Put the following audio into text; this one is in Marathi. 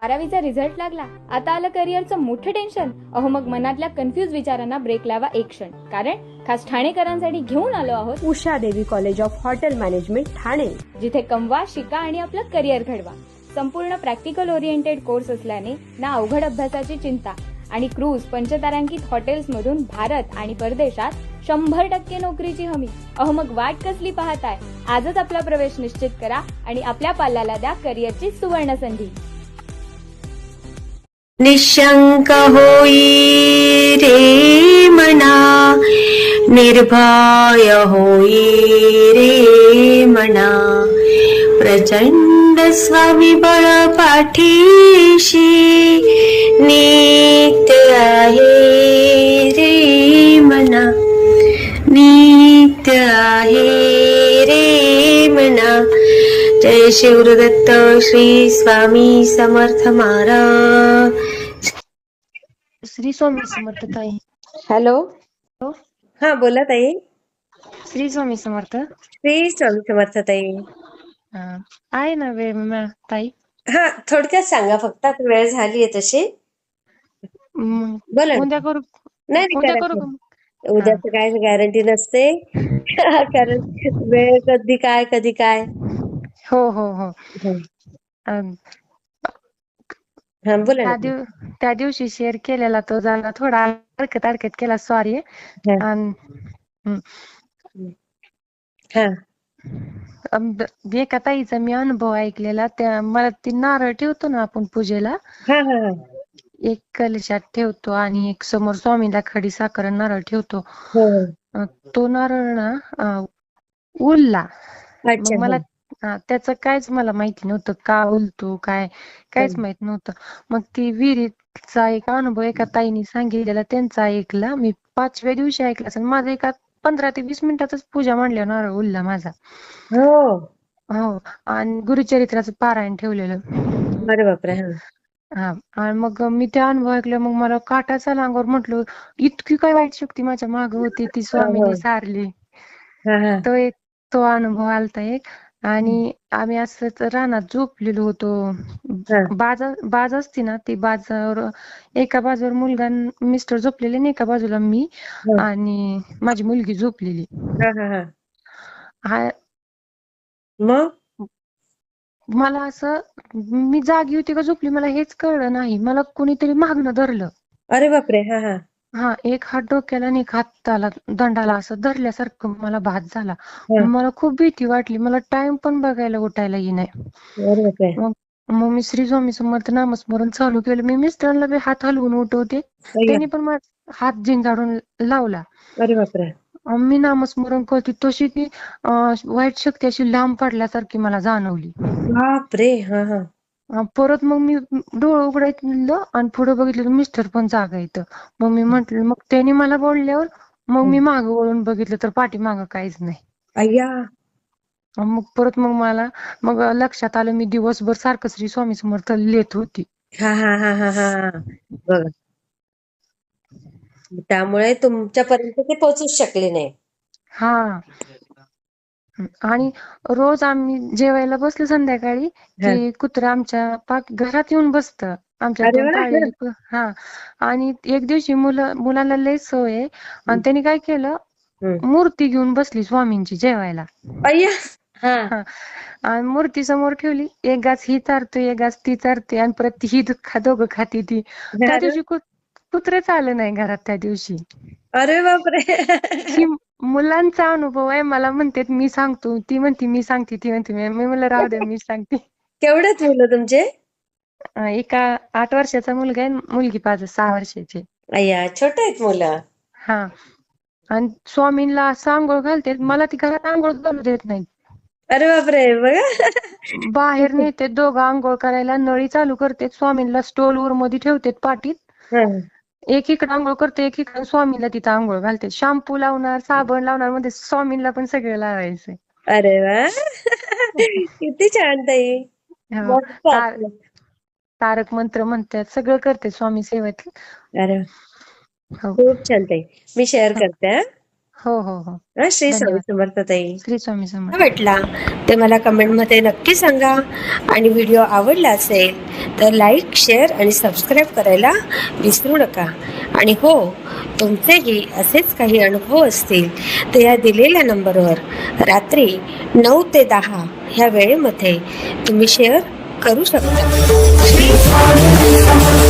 12वीचा रिझल्ट लागला, आता आलं करिअरचं मोठं टेन्शन. अहो मग मनातल्या कन्फ्युज विचारांना ब्रेक लावा एक क्षण. कारण खास ठाणेकरांसाठी घेऊन आलो आहोत उषा देवी college of hotel management Thane, जिथे कमवा, शिका आणि आपलं करिअर घडवा. संपूर्ण प्रॅक्टिकल ओरिएंटेड कोर्स असल्याने ना अवघड अभ्यासाची चिंता आणि क्रूज पंचतारांकित हॉटेल्समधून भारत आणि परदेशात 100% नोकरीची हमी. अहो मग वाट कसली पाहताय? आजच आपला प्रवेश निश्चित करा आणि आपल्या पाल्याला द्या करिअरची सुवर्ण संधी. निशंक होई रे मना, निर्भय होई रे मना, प्रचंड स्वामीबळ पाठीशी नित्य आहे रे मना, नित्य आहे रे मना. जय शिवदत्त श्री स्वामी समर्थ महाराज. श्री स्वामी समर्थ ताई. हॅलो, हो, हा बोला ताई. श्री स्वामी समर्थ. श्री स्वामी समर्थ ताई. हा, आहे ना वेळ ताई? हा, थोडक्यात सांगा फक्त, आता वेळ झालीये तशी. मग बोला ना. उद्या करू? नाही उद्या करा करू करा. का? हा. उद्याच काय गॅरंटी नसते. कारण वेळ कधी काय कधी काय. हो हो हो. हं. अं, हा बोला ना. त्या दिवशी शेअर केलेला तो जरा थोडा अडकत केला, सॉरी. हा हा एका ताईचा मी अनुभव ऐकलेला, त्या मला ती नारळ ठेवतो ना आपण पूजेला, हा हा हा. एक कलशात ठेवतो आणि एक समोर स्वामीला खडी साखर आणि नारळ ठेवतो. हो. तो नारळ ना उरला. अच्छा. मग मला हा त्याचं काहीच मला माहिती नव्हतं, का उलतो काय काहीच माहित नव्हतं. मग ती विहिरीचा एक अनुभव एका ताईने सांगितलेला, त्यांचा ऐकला मी. 5व्या दिवशी ऐकला असेल. माझा एका 15 ते 20 मिनिटातच पूजा मांडल्यावर नारळ उरला माझा. हो. हो. आणि गुरुचरित्राचं पारायण ठेवलेलं. अरे बापरे. हा हा. आणि मग मी ते अनुभव ऐकलं, मग मला काटाच आला अंगावर. म्हटलं इतकी काय वाईट शक्ती माझ्या मागे होती, ती स्वामींनी सारली. हा हा. तो अनुभव आलता एक. आणि आम्ही असंच रानात झोपलेलो होतो. हा बाज असती ना, ती बाजावर एका बाजूवर मुलगा मिस्टर झोपलेले आणि एका बाजूला मी आणि माझी मुलगी झोपलेली. हा हा हा. हा. मग मला असं, मी जागी होती का झोपली मला हेच कळलं नाही. मला कोणीतरी मागणं धरलं. अरे बापरे. हा हा हा, एक हात डोक्याला आणि एक हाताला दंडाला असं धरल्यासारखं मला भास झाला. हा. मला खूप भीती वाटली. मला टाइम पण बघायला उठायला येईना. अरे बापरे. मग मी श्री स्वामी समर्थ नामस्मरण चालू केलं. मी मिस्टरांना बी हात हलवून उठवते, अय्या. त्यांनी पण माझा हात झिंजाडून लावला. अरे बापरे. मी नामस्मरण करते तशी ती वाईट शक्ती अशी लांब पडल्यासारखी मला जाणवली. बापरे. हा हा. परत मग मी डोळं उघडायचं आणि पुढे बघितलं तर मिस्टर पण जागा येतं. मग मी म्हंटल, मग त्यांनी मला बोलल्यावर मग मी मागं वळून बघितलं तर पाठीमागं काहीच नाही. अय्या. मग परत मग लक्षात आलं, मी दिवसभर सारखं श्री स्वामी समर्थ लिहित होती. हा हा हा हा हा. बघा, त्यामुळे तुमच्यापर्यंत ते पोहोचूच शकले नाही. हा. आणि रोज आम्ही जेवायला बसलो संध्याकाळी हा. की कुत्रं आमच्या घरात येऊन बसतं. आमच्या अरे 2 वा. पाळलेली हा. आणि एक दिवशी मुलाला लय सवय आहे आणि त्यांनी काय केलं, मूर्ती घेऊन बसली स्वामींची जेवायला. अय्या. हा हा. आणि मूर्ती समोर ठेवली, एक घास ही चारतोय, एक घास ती चारते आणि परत ही दोघं खाती ती. त्या अरे दिवशी कुत्रेच आलं नाही घरात त्या दिवशी. अरे बापरे. ही मुलांचा अनुभव आहे. मला म्हणतात मी सांगतो, ती म्हणते मी सांगते, ती म्हणते मी म्हणलं राहू द्या मी सांगते. केवढेच मुलं तुमचे? एका 8 वर्षाचा मुलगा आहे, मुलगी 6 वर्षाची. अय्या, छोट आहेत मुलं. हा. आणि स्वामींना असं आंघोळ घालते, मला ती घरात आंघोळ घालू देत नाही. अरे बापरे. बघा. बाहेर नेते दोघं आंघोळ करायला, नळी चालू करते, स्वामींना स्टोलवर मध्ये ठेवते पाठीत. हा. एक इकडे आंघोळ करते, एक इकडे स्वामीला तिथं आंघोळ घालते. शॅम्पू लावणार, साबण लावणार, मध्ये स्वामींना पण सगळं लावायचं. अरे वा. किती छान ताई. हो. मस्त आपलं. तारक मंत्र म्हणतात, सगळं करते स्वामी सेवेत. अरे हो खूप छान ताई. मी शेअर करते. हो हो हो. श्री स्वामी धन्यवाद. समर्थ ताई. श्री स्वामी समर्थ. वाटला ते मला कमेंटमध्ये नक्की सांगा. आणि व्हिडिओ आवडला असेल तर लाईक, शेअर आणि सबस्क्राईब करायला विसरू नका. आणि हो, तुमचेही असेच काही अनुभव असतील तर या दिलेल्या नंबरवर रात्री 9 ते 10 ह्या वेळेमध्ये तुम्ही शेअर करू शकता. श्री स्वामी समर्थ.